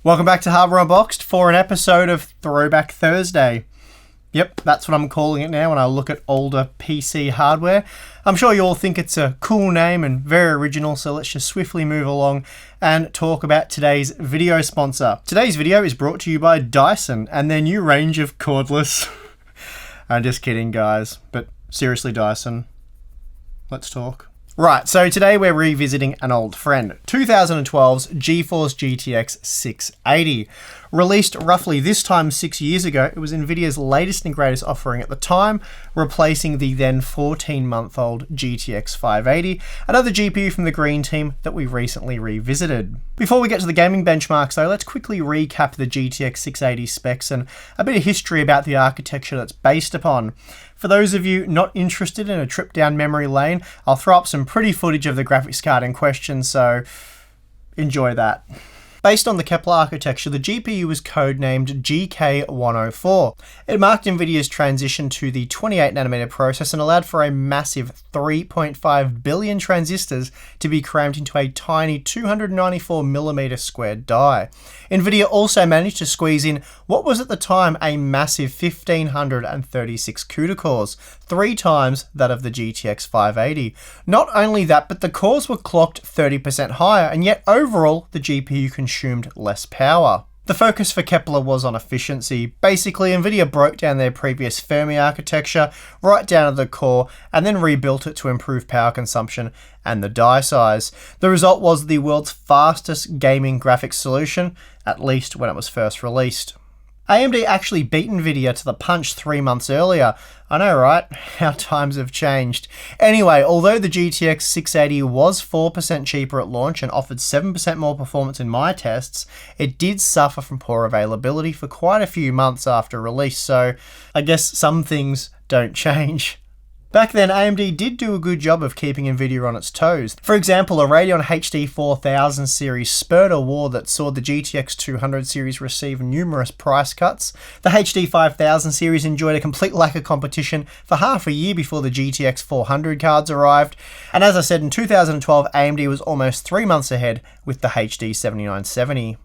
Welcome back to Hardware Unboxed for an episode of Throwback Thursday. Yep, that's what I'm calling it now when I look at older PC hardware. I'm sure you all think it's a cool name and very original, so let's just swiftly move along and talk about today's video sponsor. Today's video is brought to you by Dyson and their new range of cordless... I'm just kidding, guys, but seriously, Dyson, let's talk. Right, so today we're revisiting an old friend, 2012's GeForce GTX 680. Released roughly this time 6 years ago, it was Nvidia's latest and greatest offering at the time, replacing the then 14-month-old GTX 580, another GPU from the Green team that we recently revisited. Before we get to the gaming benchmarks though, let's quickly recap the GTX 680 specs and a bit of history about the architecture that's based upon. For those of you not interested in a trip down memory lane, I'll throw up some pretty footage of the graphics card in question, so enjoy that. Based on the Kepler architecture, the GPU was codenamed GK104. It marked Nvidia's transition to the 28nm process and allowed for a massive 3.5 billion transistors to be crammed into a tiny 294mm squared die. Nvidia also managed to squeeze in what was at the time a massive 1536 CUDA cores, 3 times that of the GTX 580. Not only that, but the cores were clocked 30% higher, and yet overall the GPU consumed less power. The focus for Kepler was on efficiency. Basically, Nvidia broke down their previous Fermi architecture right down to the core and then rebuilt it to improve power consumption and the die size. The result was the world's fastest gaming graphics solution, at least when it was first released. AMD actually beat Nvidia to the punch 3 months earlier. I know, right? How times have changed. Anyway, although the GTX 680 was 4% cheaper at launch and offered 7% more performance in my tests, it did suffer from poor availability for quite a few months after release, so I guess some things don't change. Back then, AMD did do a good job of keeping Nvidia on its toes. For example, a Radeon HD 4000 series spurred a war that saw the GTX 200 series receive numerous price cuts. The HD 5000 series enjoyed a complete lack of competition for half a year before the GTX 400 cards arrived. And as I said, in 2012, AMD was almost 3 months ahead with the HD 7970.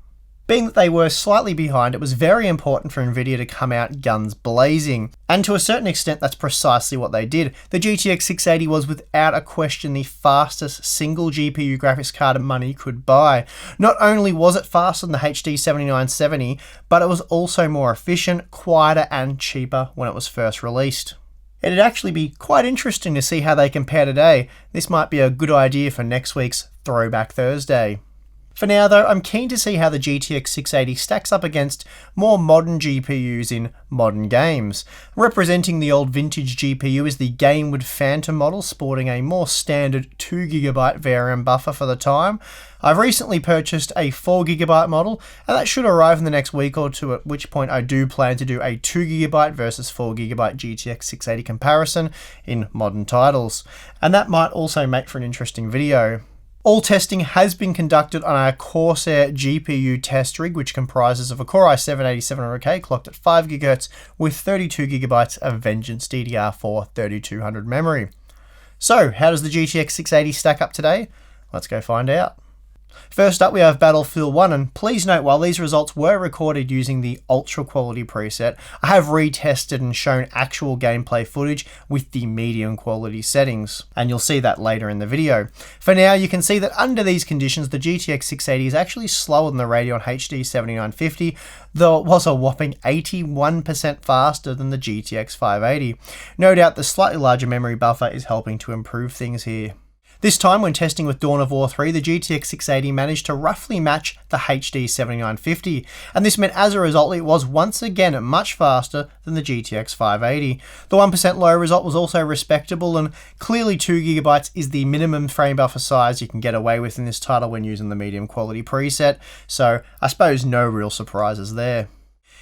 Being that they were slightly behind, it was very important for Nvidia to come out guns blazing. And to a certain extent, that's precisely what they did. The GTX 680 was without a question the fastest single GPU graphics card money could buy. Not only was it faster than the HD 7970, but it was also more efficient, quieter, and cheaper when it was first released. It'd actually be quite interesting to see how they compare today. This might be a good idea for next week's Throwback Thursday. For now though, I'm keen to see how the GTX 680 stacks up against more modern GPUs in modern games. Representing the old vintage GPU is the Gamewood Phantom model, sporting a more standard 2GB VRM buffer for the time. I've recently purchased a 4GB model, and that should arrive in the next week or two, at which point I do plan to do a 2GB versus 4GB GTX 680 comparison in modern titles. And that might also make for an interesting video. All testing has been conducted on our Corsair GPU test rig, which comprises of a Core i7-8700K clocked at 5GHz with 32GB of Vengeance DDR4 3200 memory. So, how does the GTX 680 stack up today? Let's go find out. First up, we have Battlefield 1, and please note, while these results were recorded using the ultra quality preset, I have retested and shown actual gameplay footage with the medium quality settings, and you'll see that later in the video. For now, you can see that under these conditions, the GTX 680 is actually slower than the Radeon HD 7950, though it was a whopping 81% faster than the GTX 580. No doubt the slightly larger memory buffer is helping to improve things here. This time, when testing with Dawn of War 3, the GTX 680 managed to roughly match the HD 7950, and this meant as a result it was once again much faster than the GTX 580. The 1% low result was also respectable, and clearly 2GB is the minimum frame buffer size you can get away with in this title when using the medium quality preset, so I suppose no real surprises there.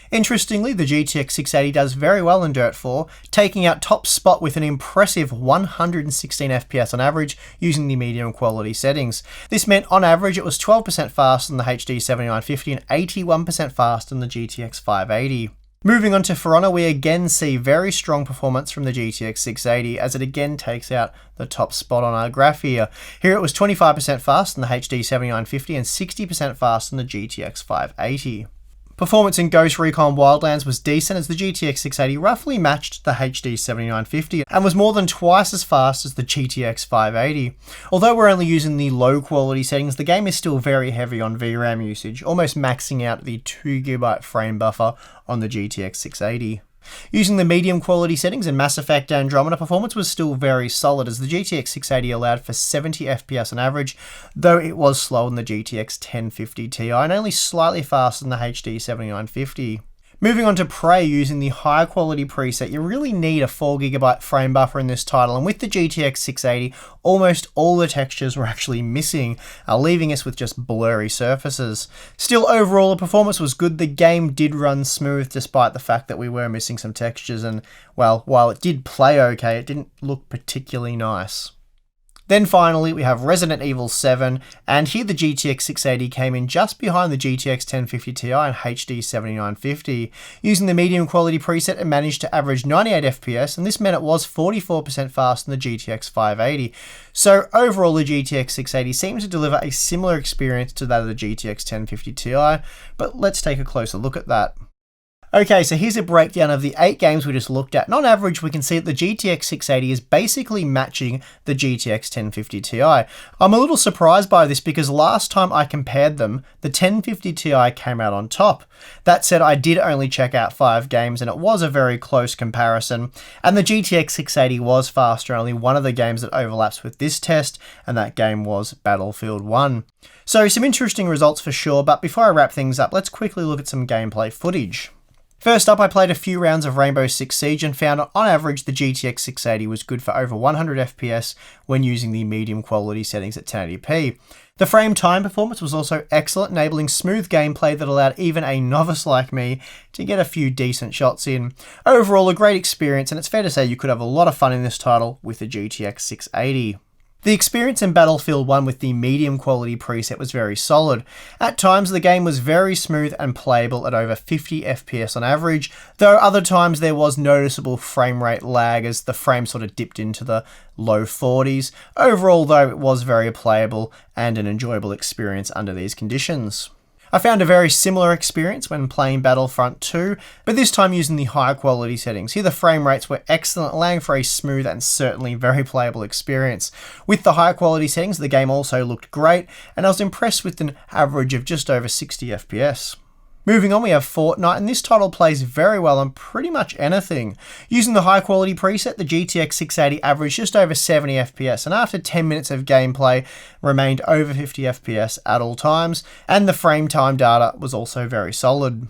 Interestingly, the GTX 680 does very well in Dirt 4, taking out top spot with an impressive 116 FPS on average using the medium quality settings. This meant on average it was 12% faster than the HD 7950 and 81% faster than the GTX 580. Moving on to For Honor, we again see very strong performance from the GTX 680 as it again takes out the top spot on our graph here. Here it was 25% faster than the HD 7950 and 60% faster than the GTX 580. Performance in Ghost Recon Wildlands was decent as the GTX 680 roughly matched the HD 7950 and was more than twice as fast as the GTX 580. Although we're only using the low quality settings, the game is still very heavy on VRAM usage, almost maxing out the 2GB frame buffer on the GTX 680. Using the medium quality settings in Mass Effect Andromeda, performance was still very solid as the GTX 680 allowed for 70 FPS on average, though it was slower than the GTX 1050 Ti and only slightly faster than the HD 7950. Moving on to Prey, using the higher quality preset, you really need a 4GB frame buffer in this title, and with the GTX 680, almost all the textures were actually missing, leaving us with just blurry surfaces. Still, overall, the performance was good. The game did run smooth despite the fact that we were missing some textures, and, well, while it did play okay, it didn't look particularly nice. Then finally, we have Resident Evil 7, and here the GTX 680 came in just behind the GTX 1050 Ti and HD 7950. Using the medium quality preset, it managed to average 98 FPS, and this meant it was 44% faster than the GTX 580. So overall, the GTX 680 seems to deliver a similar experience to that of the GTX 1050 Ti, but let's take a closer look at that. Okay, so here's a breakdown of the 8 games we just looked at, and on average we can see that the GTX 680 is basically matching the GTX 1050 Ti. I'm a little surprised by this because last time I compared them, the 1050 Ti came out on top. That said, I did only check out 5 games and it was a very close comparison, and the GTX 680 was faster in only one of the games that overlaps with this test, and that game was Battlefield 1. So some interesting results for sure, but before I wrap things up, let's quickly look at some gameplay footage. First up, I played a few rounds of Rainbow Six Siege and found on average the GTX 680 was good for over 100 FPS when using the medium quality settings at 1080p. The frame time performance was also excellent, enabling smooth gameplay that allowed even a novice like me to get a few decent shots in. Overall, a great experience, and it's fair to say you could have a lot of fun in this title with the GTX 680. The experience in Battlefield 1 with the medium quality preset was very solid. At times the game was very smooth and playable at over 50 FPS on average, though other times there was noticeable frame rate lag as the frame sort of dipped into the low 40s. Overall though, it was very playable and an enjoyable experience under these conditions. I found a very similar experience when playing Battlefront 2, but this time using the higher quality settings. Here the frame rates were excellent, allowing for a smooth and certainly very playable experience. With the higher quality settings, the game also looked great, and I was impressed with an average of just over 60 FPS. Moving on, we have Fortnite, and this title plays very well on pretty much anything. Using the high quality preset, the GTX 680 averaged just over 70 FPS, and after 10 minutes of gameplay, remained over 50 FPS at all times, and the frame time data was also very solid.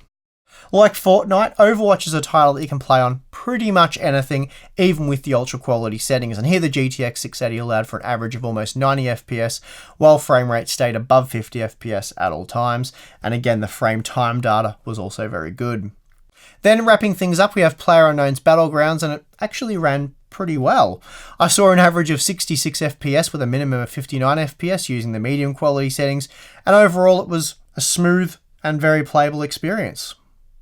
Like Fortnite, Overwatch is a title that you can play on pretty much anything, even with the ultra quality settings, and here the GTX 680 allowed for an average of almost 90 FPS, while frame rate stayed above 50 FPS at all times, and again the frame time data was also very good. Then wrapping things up, we have PlayerUnknown's Battlegrounds, and it actually ran pretty well. I saw an average of 66 FPS with a minimum of 59 FPS using the medium quality settings, and overall it was a smooth and very playable experience.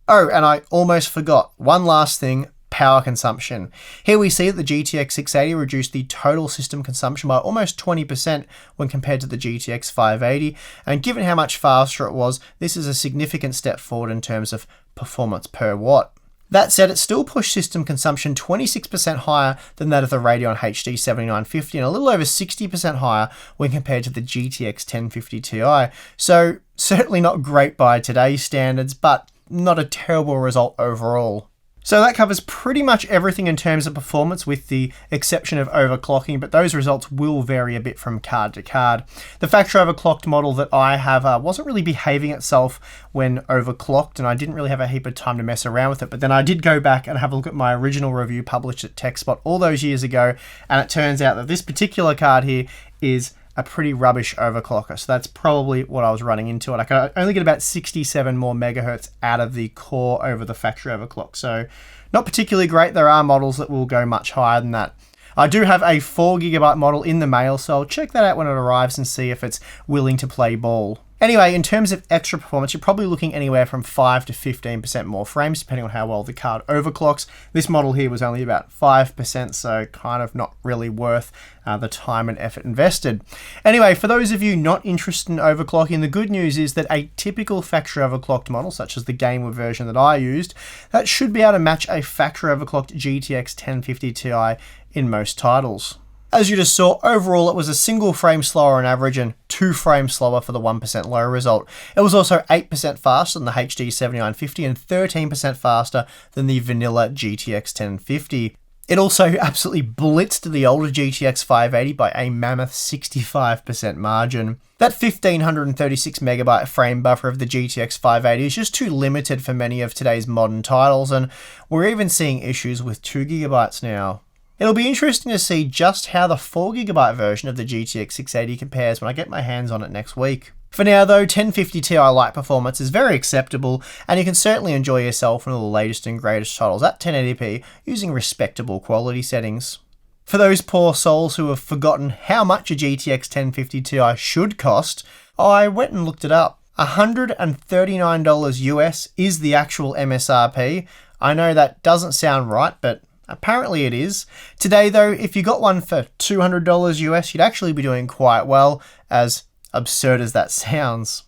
Oh, and I almost forgot, one last thing, power consumption. Here we see that the GTX 680 reduced the total system consumption by almost 20% when compared to the GTX 580, and given how much faster it was, this is a significant step forward in terms of performance per watt. That said, it still pushed system consumption 26% higher than that of the Radeon HD 7950 and a little over 60% higher when compared to the GTX 1050 Ti. So certainly not great by today's standards, but not a terrible result overall. So that covers pretty much everything in terms of performance with the exception of overclocking, but those results will vary a bit from card to card. The factory overclocked model that I have wasn't really behaving itself when overclocked, and I didn't really have a heap of time to mess around with it, but then I did go back and have a look at my original review published at TechSpot all those years ago, and it turns out that this particular card here is a pretty rubbish overclocker. So that's probably what I was running into. And I could only get about 67 more megahertz out of the core over the factory overclock. So not particularly great. There are models that will go much higher than that. I do have a 4GB model in the mail, so I'll check that out when it arrives and see if it's willing to play ball. Anyway, in terms of extra performance, you're probably looking anywhere from 5 to 15% more frames, depending on how well the card overclocks. This model here was only about 5%, so kind of not really worth the time and effort invested. Anyway, for those of you not interested in overclocking, the good news is that a typical factory overclocked model, such as the gamer version that I used, that should be able to match a factory overclocked GTX 1050 Ti in most titles. As you just saw, overall it was a single frame slower on average and 2 frames slower for the 1% low result. It was also 8% faster than the HD 7950 and 13% faster than the vanilla GTX 1050. It also absolutely blitzed the older GTX 580 by a mammoth 65% margin. That 1536 megabyte frame buffer of the GTX 580 is just too limited for many of today's modern titles, and we're even seeing issues with 2 gigabytes now. It'll be interesting to see just how the 4GB version of the GTX 680 compares when I get my hands on it next week. For now though, 1050 Ti Lite performance is very acceptable, and you can certainly enjoy yourself in all the latest and greatest titles at 1080p using respectable quality settings. For those poor souls who have forgotten how much a GTX 1050 Ti should cost, I went and looked it up. $139 US is the actual MSRP. I know that doesn't sound right, but apparently it is. Today though, if you got one for $200 US, you'd actually be doing quite well, as absurd as that sounds.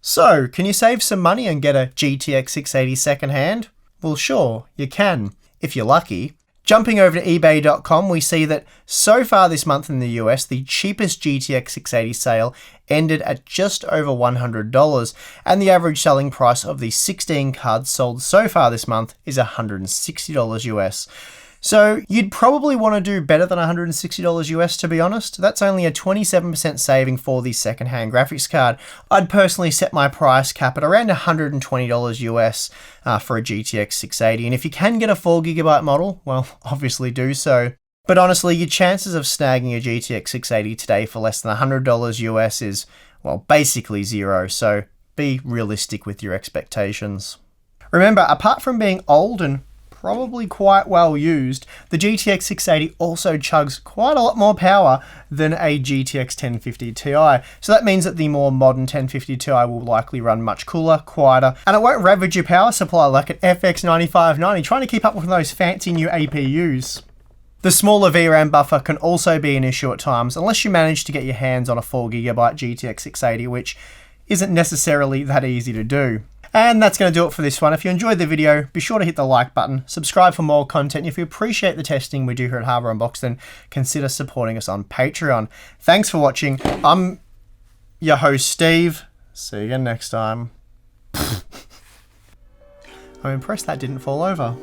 So, can you save some money and get a GTX 680 secondhand? Well sure, you can, if you're lucky. Jumping over to eBay.com, we see that so far this month in the US, the cheapest GTX 680 sale ended at just over $100, and the average selling price of the 16 cards sold so far this month is $160 US. So you'd probably want to do better than $160 US, to be honest. That's only a 27% saving for the secondhand graphics card. I'd personally set my price cap at around $120 US for a GTX 680, and if you can get a 4GB model, well, obviously do so. But honestly, your chances of snagging a GTX 680 today for less than $100 US is, well, basically zero, so be realistic with your expectations. Remember, apart from being old and probably quite well used, the GTX 680 also chugs quite a lot more power than a GTX 1050 Ti. So that means that the more modern 1050 Ti will likely run much cooler, quieter, and it won't ravage your power supply like an FX 9590 trying to keep up with those fancy new APUs. The smaller VRAM buffer can also be an issue at times, unless you manage to get your hands on a 4GB GTX 680, which isn't necessarily that easy to do. And that's going to do it for this one. If you enjoyed the video, be sure to hit the like button, subscribe for more content. If you appreciate the testing we do here at Hardware Unboxed, then consider supporting us on Patreon. Thanks for watching. I'm your host, Steve. See you again next time. I'm impressed that didn't fall over.